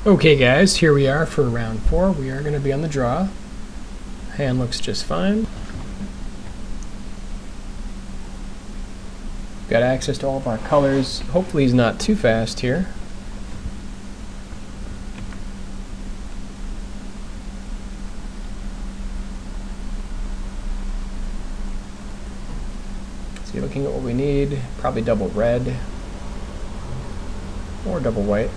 Okay guys, here we are for round 4. We are going to be on the draw. Hand looks just fine. Got access to all of our colors. Hopefully he's not too fast here. So looking at what we need, probably double red or double white.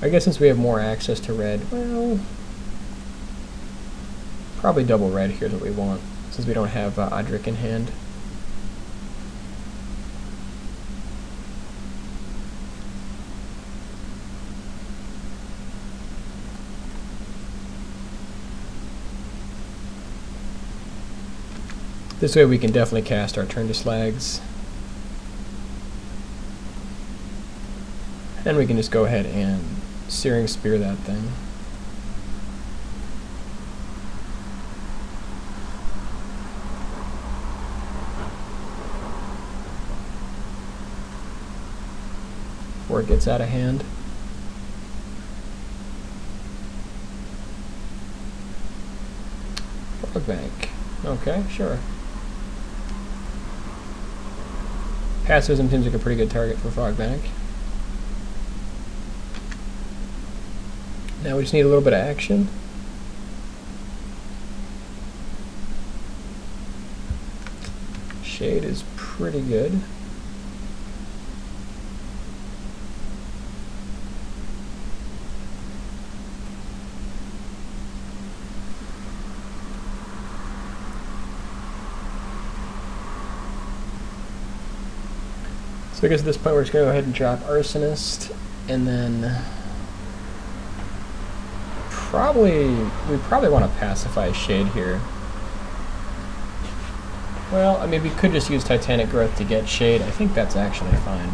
I guess since we have more access to red, well, probably double red here is what we want, since we don't have Adric in hand. This way we can definitely cast our turn to slags. And we can just go ahead and Searing Spear that thing. Before it gets out of hand. Fog Bank. Okay, sure. Pacifism seems like a pretty good target for Fog Bank. Now we just need a little bit of action. Shade is pretty good. So I guess at this point we're just going to go ahead and drop Arsonist, and then we probably want to pacify Shade here. Well, I mean, we could just use Titanic Growth to get Shade. I think that's actually fine.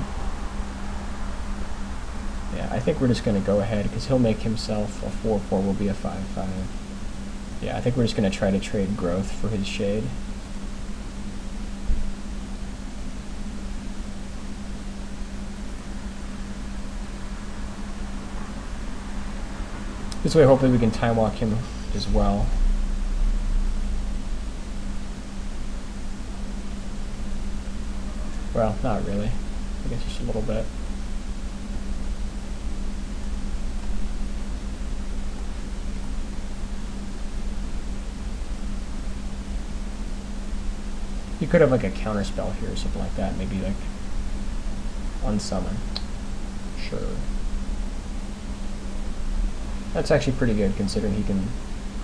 Yeah, I think we're just going to go ahead, because he'll make himself a 4-4, will be a 5-5. Yeah, I think we're just going to try to trade Growth for his Shade. This way, hopefully, we can time walk him as well. Well, not really. I guess just a little bit. You could have like a counter spell here or something like that. Maybe like unsummon. Sure. That's actually pretty good considering he can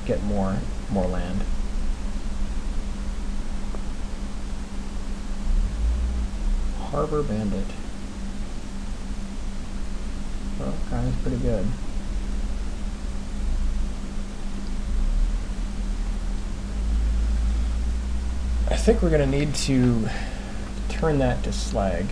get more land. Harbor Bandit. Well, kind of pretty good. I think we're going to need to turn that to slag.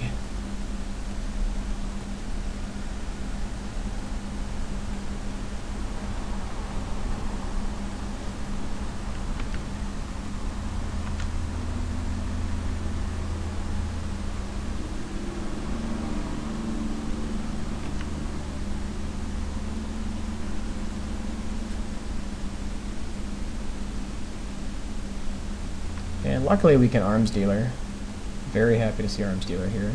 And luckily we can Arms Dealer. Very happy to see Arms Dealer here.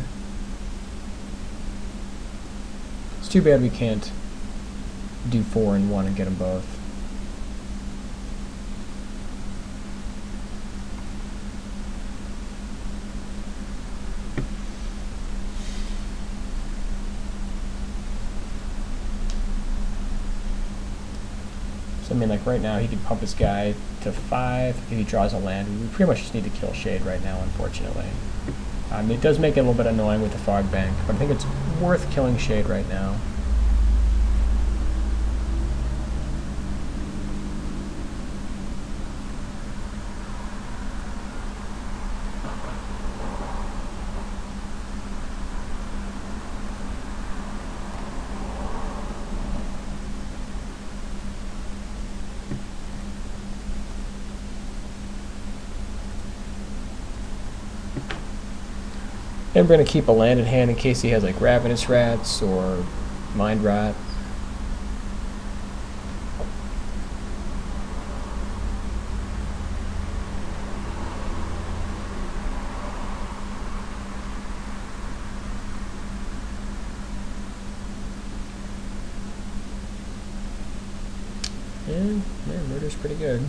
It's too bad we can't do 4 in 1 and get them both. So I mean, like right now he could pump his guy to 5 if he draws a land. We pretty much just need to kill Shade right now, unfortunately. It does make it a little bit annoying with the Fog Bank, but I think it's worth killing Shade right now. And we're going to keep a land in hand in case he has like Ravenous Rats or Mind Rot. And man, murder's pretty good.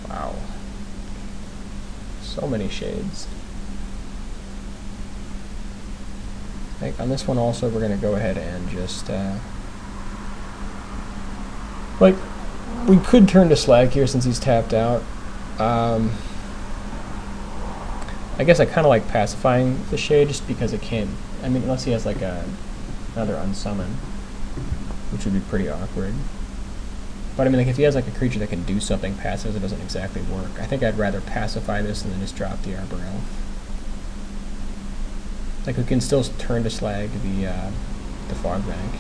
Wow. So many shades. I think on this one also we're going to go ahead and just like, we could turn to Slag here since he's tapped out. I guess I kind of like pacifying the Shade just because it can't, I mean, unless he has like another unsummon, which would be pretty awkward. But I mean, like, if he has like a creature that can do something passive, it doesn't exactly work. I think I'd rather pacify this and then just drop the Arbor Elf. Like, we can still turn to Slag the Fog Bank.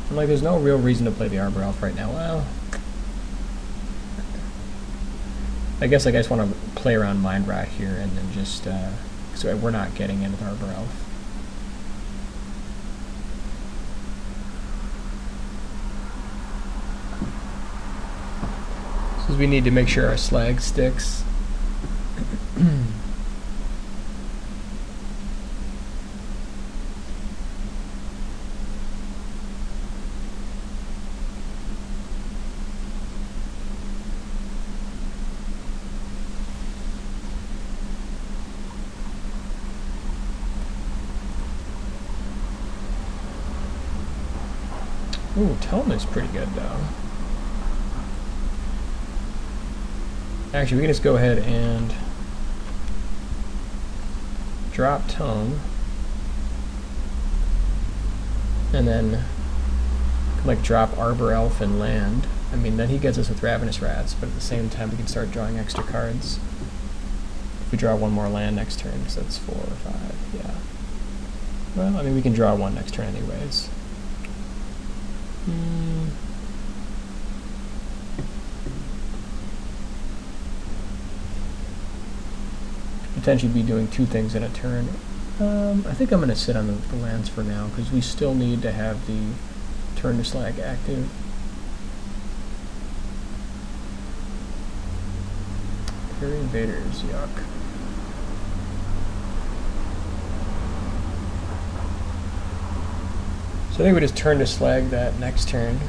And like, there's no real reason to play the Arbor Elf right now. Well, I guess like I just want to play around Mind Rot here and then just so we're not getting into the Arbor Elf. So we need to make sure our Slag sticks. Ooh, Tome is pretty good though. Actually, we can just go ahead and drop Tome, and then like drop Arbor Elf and land. I mean, then he gets us with Ravenous Rats, but at the same time we can start drawing extra cards. If we draw one more land next turn, so that's 4 or 5, yeah. Well, I mean, we can draw one next turn anyways. Potentially be doing 2 things in a turn. I think I'm going to sit on the lands for now, because we still need to have the turn to Slag active. Prairie Invaders, yuck. So I think we just turn to Slag that next turn.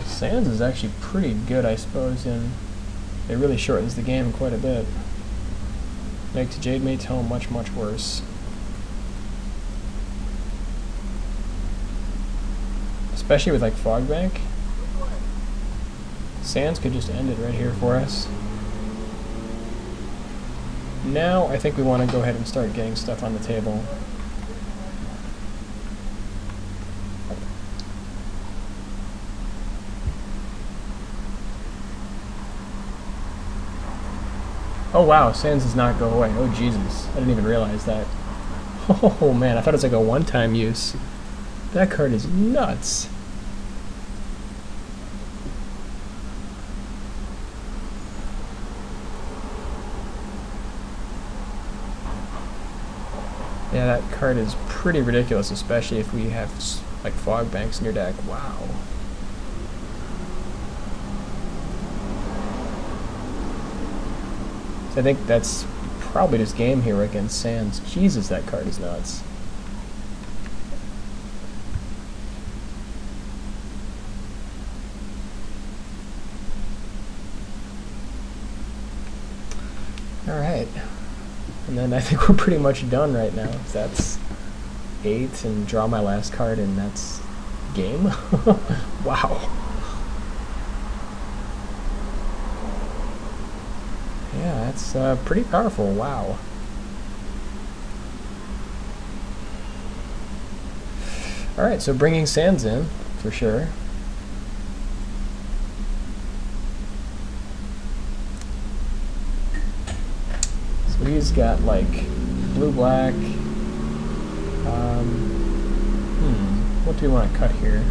Sands is actually pretty good, I suppose, and it really shortens the game quite a bit. Makes Jade Mate's Home much, much worse. Especially with like Fog Bank. Sands could just end it right here for us. Now I think we want to go ahead and start getting stuff on the table. Oh wow, Sands does not go away. Oh Jesus, I didn't even realize that. Oh man, I thought it was like a one-time use. That card is nuts. Yeah, that card is pretty ridiculous, especially if we have like Fog Banks in your deck. Wow. So I think that's probably just game here against Sands. Jesus, that card is nuts. Alright. And then I think we're pretty much done right now. That's 8 and draw my last card and that's game. Wow. Yeah, that's pretty powerful. Wow. Alright, so bringing sands in, for sure. So he's got like blue-black. What do we want to cut here?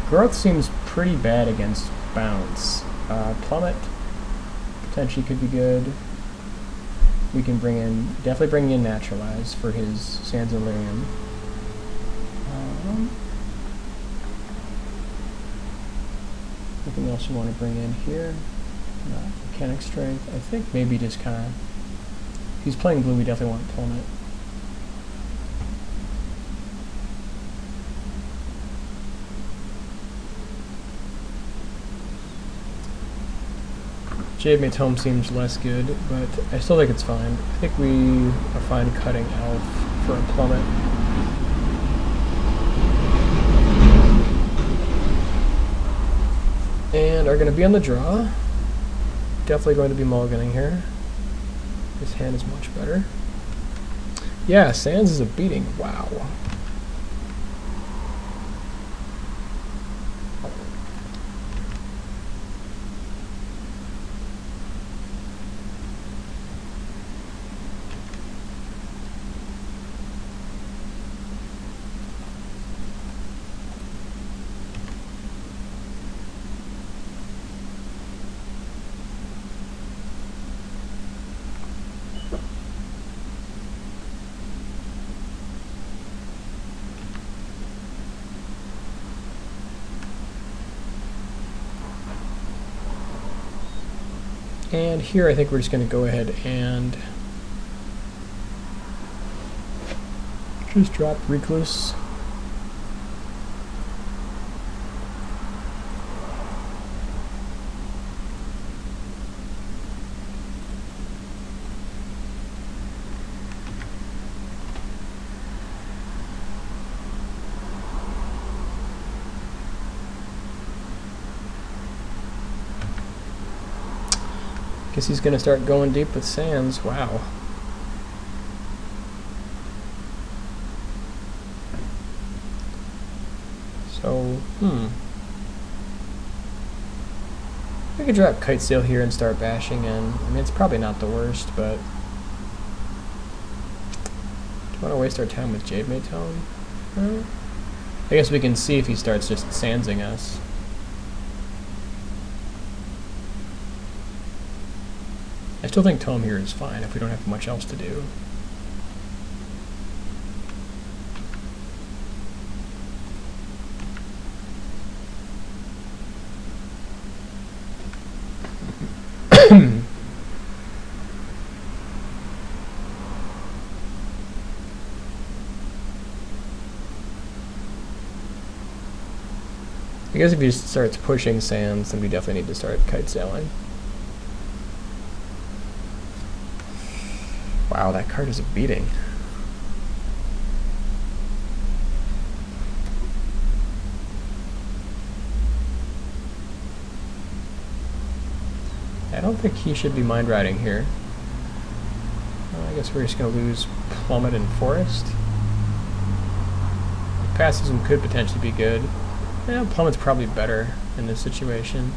Growth seems pretty bad against bounce. Plummet potentially could be good. We can definitely bring in Naturalize for his Sands and Lyrium. Anything else you want to bring in here? Mechanic Strength. I think maybe just kind of... If he's playing blue, we definitely want Plummet. Jade Mate's Home seems less good, but I still think it's fine. I think we are fine cutting Elf for a Plummet. And are going to be on the draw. Definitely going to be mulliganing here. This hand is much better. Yeah, Sands is a beating. Wow. And here I think we're just going to go ahead and just drop Recluse. Guess he's going to start going deep with Sands. Wow. So, I could drop Kite Sail here and start bashing in. I mean, it's probably not the worst, but... Do you want to waste our time with Jade Mate's Home? I guess we can see if he starts just sandsing us. I still think Tome here is fine if we don't have much else to do. I guess if he just starts pushing Sands, then we definitely need to start kite sailing. Wow, that card is a beating. I don't think he should be mind riding here. I guess we're just going to lose Plummet and Forest. Pacifism could potentially be good. Yeah, Plummet's probably better in this situation.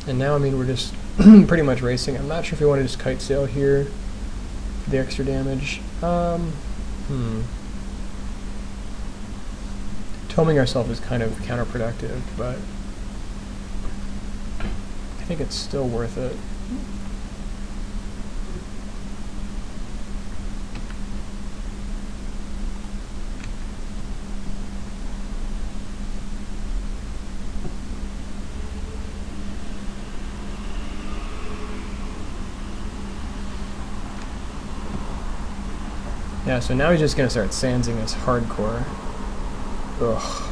And now, I mean, we're just pretty much racing. I'm not sure if we want to just kite sail here for the extra damage. Toming ourselves is kind of counterproductive, but I think it's still worth it. Yeah, so now he's just going to start sandsing us hardcore. Ugh.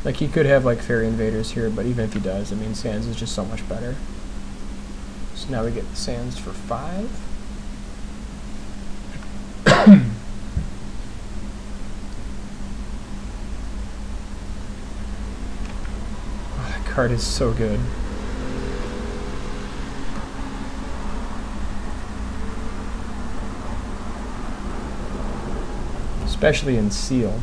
Like, he could have, like, Fairy Invaders here, but even if he does, I mean, Sands is just so much better. So now we get Sands for 5. Oh, that card is so good. Especially in sealed.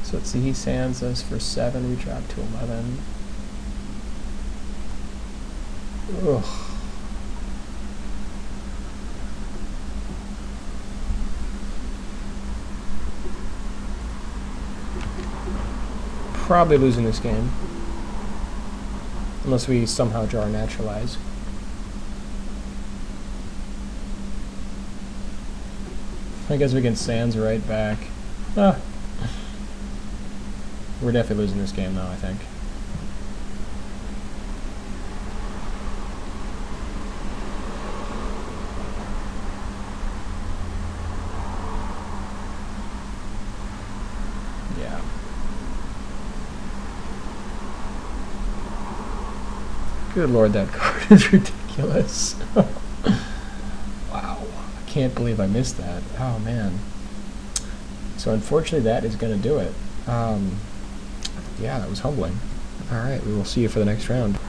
So let's see, he sands us for 7, we drop to 11. Ugh. Probably losing this game. Unless we somehow draw a naturalize. I guess we can sands right back. Ah. We're definitely losing this game though, I think. Yeah. Good lord, that card is ridiculous. Wow. I can't believe I missed that. Oh man. So unfortunately that is going to do it. Yeah, that was humbling. Alright, we will see you for the next round.